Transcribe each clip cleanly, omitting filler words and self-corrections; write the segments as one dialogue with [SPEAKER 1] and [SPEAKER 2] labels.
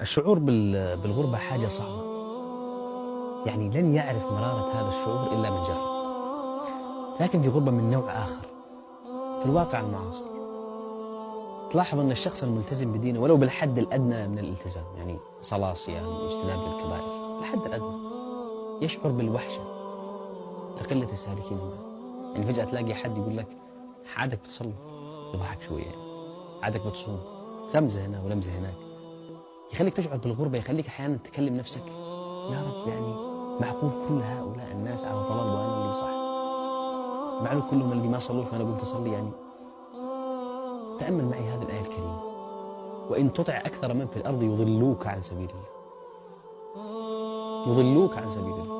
[SPEAKER 1] الشعور بالغربة حاجة صعبة. يعني لن يعرف مرارة هذا الشعور إلا من جرب. لكن في غربة من نوع آخر في الواقع المعاصر. تلاحظ أن الشخص الملتزم بدينه ولو بالحد الأدنى من الالتزام، يعني صلاة صيام اجتناب للكبائر، الحد الأدنى، يشعر بالوحشة لقلة السالكين معه. يعني فجأة تلاقي حد يقول لك عادك بتصلي، يضحك شوية، يعني عادك بتصوم، غمزة هنا ولمزة هناك، يخليك تشعر بالغربة، يخليك أحيانا تكلم نفسك يا رب، يعني معقول كل هؤلاء الناس على ضلال وأنا اللي صح؟ معقول كلهم اللي ما صلوش وأنا قمت أصلي؟ يعني تأمل معي هذه الآية الكريمة: وإن تطع أكثر من في الأرض يضلوك عن سبيل الله. يضلوك عن سبيل الله،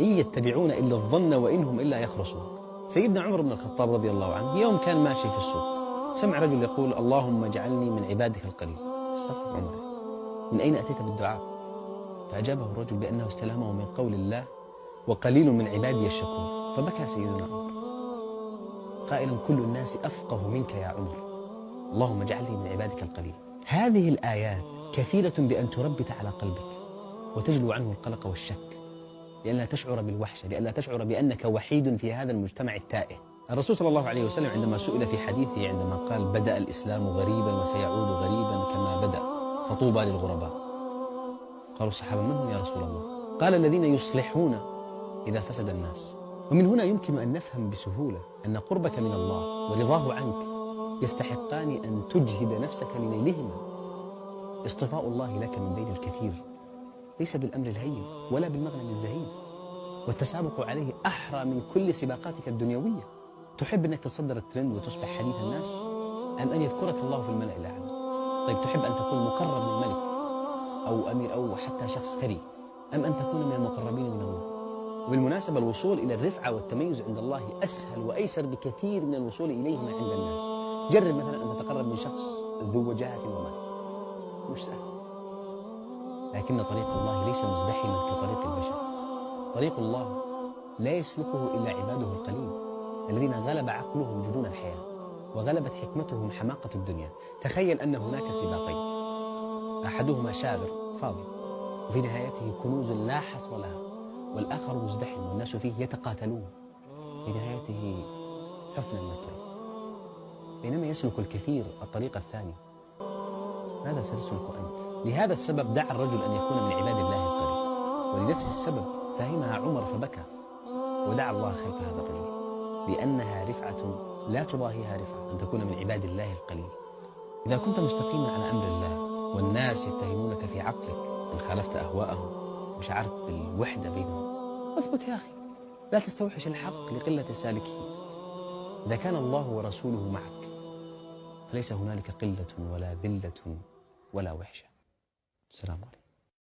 [SPEAKER 1] إن يتبعون إلا الظن وإنهم إلا يخرصون. سيدنا عمر بن الخطاب رضي الله عنه يوم كان ماشي في السوق، سمع رجل يقول اللهم اجعلني من عبادك القليل. استغفر عمر، من أين أتيت بالدعاء؟ فأجابه الرجل بأنه استلهمه من قول الله وقليل من عبادي الشكور. فبكى سيدنا عمر قائلا كل الناس أفقه منك يا عمر، اللهم اجعلني من عبادك القليل. هذه الآيات كفيلة بأن تربت على قلبك وتجلو عنه القلق والشك، لئلا تشعر بالوحشة، لئلا تشعر بأنك وحيد في هذا المجتمع التائه. الرسول صلى الله عليه وسلم عندما سئل في حديثه عندما قال بدأ الإسلام غريبا وسيعود غريبا كما بدأ فطوبى للغرباء، قالوا الصحابة من هم يا رسول الله؟ قال الذين يصلحون إذا فسد الناس. ومن هنا يمكن أن نفهم بسهولة أن قربك من الله ورضاه عنك يستحقان أن تجهد نفسك لنيلهما. اصطفاء الله لك من بين الكثير ليس بالأمر الهين ولا بالمغنم الزهيد، والتسابق عليه أحرى من كل سباقاتك الدنيوية. تحب أنك تتصدر الترند وتصبح حديث الناس، أم أن يذكرك الله في الملأ الأعلى؟ طيب تحب أن تكون مقرب من ملك أو أمير أو حتى شخص ثري، أم أن تكون من المقربين من الله؟ وبالمناسبة الوصول إلى الرفعة والتميز عند الله أسهل وأيسر بكثير من الوصول إليهما عند الناس. جرب مثلا أن تتقرب من شخص ذو وجاهة ومال، مش سهل. لكن طريق الله ليس مزدحما كطريق البشر. طريق الله لا يسلكه إلا عباده القليل الذين غلب عقلهم جنون الحياة وغلبت حكمتهم حماقة الدنيا. تخيل أن هناك سباقين، أحدهما شاغر فاضي وفي نهايته كنوز لا حصر لها، والآخر مزدحم والناس فيه يتقاتلون، في نهايته حفنة من التراب. بينما يسلك الكثير الطريق الثاني، ماذا ستسلك أنت؟ لهذا السبب دعا الرجل أن يكون من عباد الله القليل، ولنفس السبب فهمها عمر فبكى ودعا الله خلف هذا الرجل، لأنها رفعة لا تضاهيها رفعة أن تكون من عباد الله القليل. إذا كنت مستقيما على أمر الله والناس يتهمونك في عقلك إن خالفت أهواءهم وشعرت بالوحدة بينهم، اثبت يا أخي، لا تستوحش الحق لقلة السالكين. إذا كان الله ورسوله معك فليس هنالك قلة ولا ذلة ولا وحشة. السلام عليكم.